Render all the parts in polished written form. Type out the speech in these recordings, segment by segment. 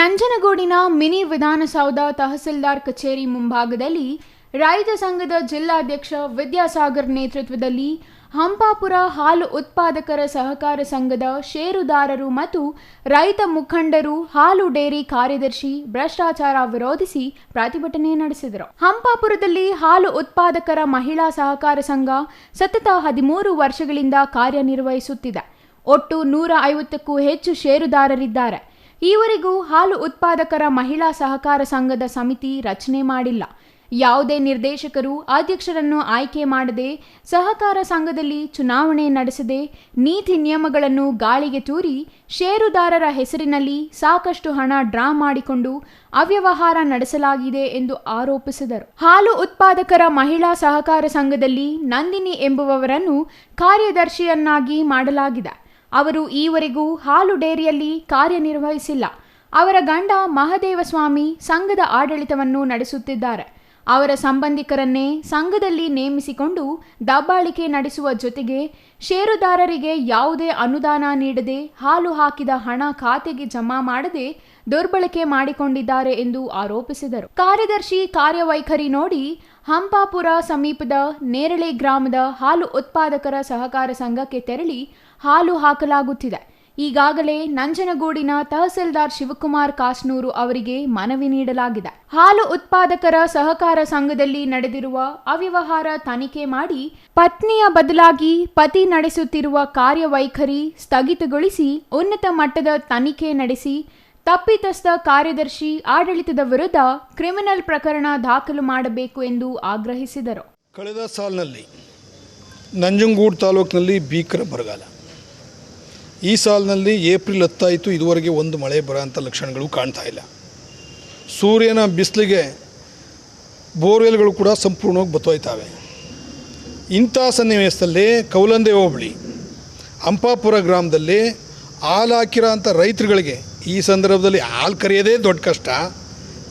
ನಂಜನಗೂಡಿನ ಮಿನಿ ವಿಧಾನಸೌಧ ತಹಸೀಲ್ದಾರ್ ಕಚೇರಿ ಮುಂಭಾಗದಲ್ಲಿ ರೈತ ಸಂಘದ ಜಿಲ್ಲಾಧ್ಯಕ್ಷ ವಿದ್ಯಾಸಾಗರ್ ನೇತೃತ್ವದಲ್ಲಿ ಹಂಪಾಪುರ ಹಾಲು ಉತ್ಪಾದಕರ ಸಹಕಾರ ಸಂಘದ ಷೇರುದಾರರು ಮತ್ತು ರೈತ ಮುಖಂಡರು ಹಾಲು ಡೇರಿ ಕಾರ್ಯದರ್ಶಿ ಭ್ರಷ್ಟಾಚಾರ ವಿರೋಧಿಸಿ ಪ್ರತಿಭಟನೆ ನಡೆಸಿದರು. ಹಂಪಾಪುರದಲ್ಲಿ ಹಾಲು ಉತ್ಪಾದಕರ ಮಹಿಳಾ ಸಹಕಾರ ಸಂಘ ಸತತ 13 ವರ್ಷಗಳಿಂದ ಕಾರ್ಯನಿರ್ವಹಿಸುತ್ತಿದೆ. ಒಟ್ಟು 150ಕ್ಕೂ ಹೆಚ್ಚು ಷೇರುದಾರರಿದ್ದಾರೆ. ಈವರೆಗೂ ಹಾಲು ಉತ್ಪಾದಕರ ಮಹಿಳಾ ಸಹಕಾರ ಸಂಘದ ಸಮಿತಿ ರಚನೆ ಮಾಡಿಲ್ಲ. ಯಾವುದೇ ನಿರ್ದೇಶಕರು ಅಧ್ಯಕ್ಷರನ್ನು ಆಯ್ಕೆ ಮಾಡದೆ, ಸಹಕಾರ ಸಂಘದಲ್ಲಿ ಚುನಾವಣೆ ನಡೆಸದೆ, ನೀತಿ ನಿಯಮಗಳನ್ನು ಗಾಳಿಗೆ ತೂರಿ ಷೇರುದಾರರ ಹೆಸರಿನಲ್ಲಿ ಸಾಕಷ್ಟು ಹಣ ಡ್ರಾ ಮಾಡಿಕೊಂಡು ಅವ್ಯವಹಾರ ನಡೆಸಲಾಗಿದೆ ಎಂದು ಆರೋಪಿಸಿದರು. ಹಾಲು ಉತ್ಪಾದಕರ ಮಹಿಳಾ ಸಹಕಾರ ಸಂಘದಲ್ಲಿ ನಂದಿನಿ ಎಂಬುವವರನ್ನು ಕಾರ್ಯದರ್ಶಿಯನ್ನಾಗಿ ಮಾಡಲಾಗಿದೆ. ಅವರು ಈವರೆಗೂ ಹಾಲು ಡೇರಿಯಲ್ಲಿ ಕಾರ್ಯನಿರ್ವಹಿಸಿಲ್ಲ. ಅವರ ಗಂಡ ಮಹದೇವಸ್ವಾಮಿ ಸಂಘದ ಆಡಳಿತವನ್ನು ನಡೆಸುತ್ತಿದ್ದಾರೆ. ಅವರ ಸಂಬಂಧಿಕರನ್ನೇ ಸಂಘದಲ್ಲಿ ನೇಮಿಸಿಕೊಂಡು ದಬ್ಬಾಳಿಕೆ ನಡೆಸುವ ಜೊತೆಗೆ ಷೇರುದಾರರಿಗೆ ಯಾವುದೇ ಅನುದಾನ ನೀಡದೆ, ಹಾಲು ಹಾಕಿದ ಹಣ ಖಾತೆಗೆ ಜಮಾ ಮಾಡದೆ ದುರ್ಬಳಕೆ ಮಾಡಿಕೊಂಡಿದ್ದಾರೆ ಎಂದು ಆರೋಪಿಸಿದರು. ಕಾರ್ಯದರ್ಶಿ ಕಾರ್ಯವೈಖರಿ ನೋಡಿ ಹಂಪಾಪುರ ಸಮೀಪದ ನೇರಳೆ ಗ್ರಾಮದ ಹಾಲು ಉತ್ಪಾದಕರ ಸಹಕಾರ ಸಂಘಕ್ಕೆ ತೆರಳಿ ಹಾಲು ಹಾಕಲಾಗುತ್ತಿದೆ. ಈಗಾಗಲೇ ನಂಜನಗೂಡಿನ ತಹಸೀಲ್ದಾರ್ ಶಿವಕುಮಾರ್ ಕಾಸ್ನೂರು ಅವರಿಗೆ ಮನವಿ ನೀಡಲಾಗಿದೆ. ಹಾಲು ಉತ್ಪಾದಕರ ಸಹಕಾರ ಸಂಘದಲ್ಲಿ ನಡೆದಿರುವ ಅವ್ಯವಹಾರ ತನಿಖೆ ಮಾಡಿ ಪತ್ನಿಯ ಬದಲಾಗಿ ಪತಿ ನಡೆಸುತ್ತಿರುವ ಕಾರ್ಯವೈಖರಿ ಸ್ಥಗಿತಗೊಳಿಸಿ ಉನ್ನತ ಮಟ್ಟದ ತನಿಖೆ ನಡೆಸಿ ತಪ್ಪಿತಸ್ಥ ಕಾರ್ಯದರ್ಶಿ ಆಡಳಿತದ ವಿರುದ್ಧ ಕ್ರಿಮಿನಲ್ ಪ್ರಕರಣ ದಾಖಲು ಮಾಡಬೇಕು ಎಂದು ಆಗ್ರಹಿಸಿದರು. ಕಳೆದ ಸಾಲಿನಲ್ಲಿ ನಂಜನಗೂಡು ತಾಲೂಕಿನಲ್ಲಿ ಭೀಕರ ಬರಗಾಲ. ಈ ಸಾಲಿನಲ್ಲಿ ಏಪ್ರಿಲ್ 10 ಆಯಿತು, ಇದುವರೆಗೆ ಒಂದು ಮಳೆ ಬರೋಂಥ ಲಕ್ಷಣಗಳು ಕಾಣ್ತಾ ಇಲ್ಲ. ಸೂರ್ಯನ ಬಿಸಿಲಿಗೆ ಬೋರ್ವೆಲ್ಗಳು ಕೂಡ ಸಂಪೂರ್ಣವಾಗಿ ಬತ್ತೋಯ್ತವೆ. ಇಂಥ ಸನ್ನಿವೇಶದಲ್ಲಿ ಕೌಲಂದೆ ಹೋಬಳಿ ಹಂಪಾಪುರ ಗ್ರಾಮದಲ್ಲಿ ಹಾಲು ಹಾಕಿರೋ ಅಂಥ ರೈತರುಗಳಿಗೆ ಈ ಸಂದರ್ಭದಲ್ಲಿ ಹಾಲು ಕರೆಯೋದೇ ದೊಡ್ಡ ಕಷ್ಟ.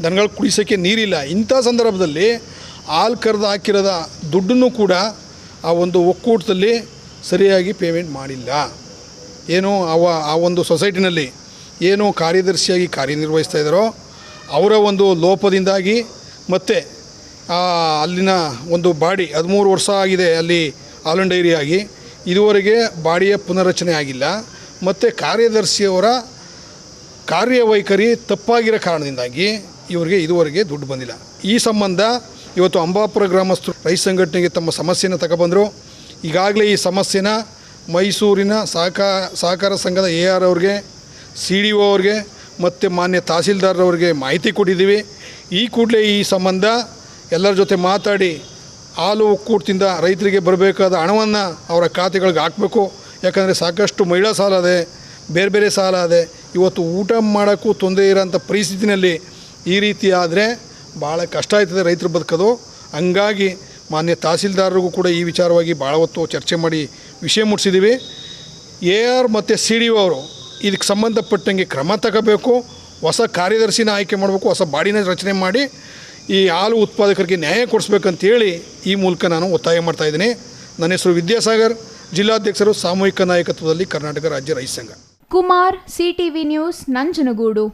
ದನಗಳು ಕುಡಿಸೋಕ್ಕೆ ನೀರಿಲ್ಲ. ಇಂಥ ಸಂದರ್ಭದಲ್ಲಿ ಹಾಲು ಕರೆದು ಹಾಕಿರೋದ ದುಡ್ಡನ್ನು ಕೂಡ ಆ ಒಂದು ಒಕ್ಕೂಟದಲ್ಲಿ ಸರಿಯಾಗಿ ಪೇಮೆಂಟ್ ಮಾಡಿಲ್ಲ. ಏನು ಆ ಒಂದು ಸೊಸೈಟಿನಲ್ಲಿ ಏನು ಕಾರ್ಯದರ್ಶಿಯಾಗಿ ಕಾರ್ಯನಿರ್ವಹಿಸ್ತಾ ಇದ್ದಾರೋ ಅವರ ಒಂದು ಲೋಪದಿಂದಾಗಿ ಮತ್ತು ಅಲ್ಲಿನ ಒಂದು ಬಾಡಿ 13 ವರ್ಷ ಆಗಿದೆ ಅಲ್ಲಿ ಹಾಲು ಡೈರಿ ಆಗಿ, ಇದುವರೆಗೆ ಬಾಡಿಯ ಪುನರ್ರಚನೆ ಆಗಿಲ್ಲ. ಮತ್ತು ಕಾರ್ಯದರ್ಶಿಯವರ ಕಾರ್ಯವೈಖರಿ ತಪ್ಪಾಗಿರೋ ಕಾರಣದಿಂದಾಗಿ ಇವರಿಗೆ ಇದುವರೆಗೆ ದುಡ್ಡು ಬಂದಿಲ್ಲ. ಈ ಸಂಬಂಧ ಇವತ್ತು ಹಂಪಾಪುರ ಗ್ರಾಮಸ್ಥರು ರೈತ ಸಂಘಟನೆಗೆ ತಮ್ಮ ಸಮಸ್ಯೆನ ತಗೊಬಂದರು. ಈಗಾಗಲೇ ಈ ಸಮಸ್ಯೆನ ಮೈಸೂರಿನ ಸಹಕಾರ ಸಂಘದ AR ಅವ್ರಿಗೆ, CDO ಅವ್ರಿಗೆ ಮತ್ತು ಮಾನ್ಯ ತಹಸೀಲ್ದಾರ್ರವ್ರಿಗೆ ಮಾಹಿತಿ ಕೊಟ್ಟಿದ್ದೀವಿ. ಈ ಕೂಡಲೇ ಈ ಸಂಬಂಧ ಎಲ್ಲರ ಜೊತೆ ಮಾತಾಡಿ ಹಾಲು ಒಕ್ಕೂಟದಿಂದ ರೈತರಿಗೆ ಬರಬೇಕಾದ ಹಣವನ್ನು ಅವರ ಖಾತೆಗಳಿಗೆ ಹಾಕಬೇಕು. ಯಾಕಂದರೆ ಸಾಕಷ್ಟು ಮಹಿಳಾ ಸಾಲ ಇದೆ, ಬೇರೆ ಬೇರೆ ಸಾಲ ಇದೆ. ಇವತ್ತು ಊಟ ಮಾಡೋಕ್ಕೂ ತೊಂದರೆ ಇರೋಂಥ ಪರಿಸ್ಥಿತಿನಲ್ಲಿ ಈ ರೀತಿ ಆದರೆ ಭಾಳ ಕಷ್ಟ ಆಯ್ತದೆ ರೈತರು ಬದುಕೋದು. ಹಂಗಾಗಿ ಮಾನ್ಯ ತಹಸೀಲ್ದಾರರಿಗೂ ಕೂಡ ಈ ವಿಚಾರವಾಗಿ ಭಾಳ ಹೊತ್ತು ಚರ್ಚೆ ಮಾಡಿ ವಿಷಯ ಮುಟ್ಟಿಸಿದ್ದೀವಿ. AR ಮತ್ತು CDO ಅವರು ಇದಕ್ಕೆ ಸಂಬಂಧಪಟ್ಟಂಗೆ ಕ್ರಮ ತಗೋಬೇಕು. ಹೊಸ ಕಾರ್ಯದರ್ಶಿನ ಆಯ್ಕೆ ಮಾಡಬೇಕು, ಹೊಸ ಬಾಡಿನ ರಚನೆ ಮಾಡಿ ಈ ಹಾಲು ಉತ್ಪಾದಕರಿಗೆ ನ್ಯಾಯ ಕೊಡಿಸ್ಬೇಕಂತೇಳಿ ಈ ಮೂಲಕ ನಾನು ಒತ್ತಾಯ ಮಾಡ್ತಾಯಿದ್ದೀನಿ. ನನ್ನ ಹೆಸರು ವಿದ್ಯಾಸಾಗರ್, ಜಿಲ್ಲಾಧ್ಯಕ್ಷರು ಸಾಮೂಹಿಕ ನಾಯಕತ್ವದಲ್ಲಿ ಕರ್ನಾಟಕ ರಾಜ್ಯ ರೈತ ಸಂಘ. Kumar, CTV news, Nanjangud.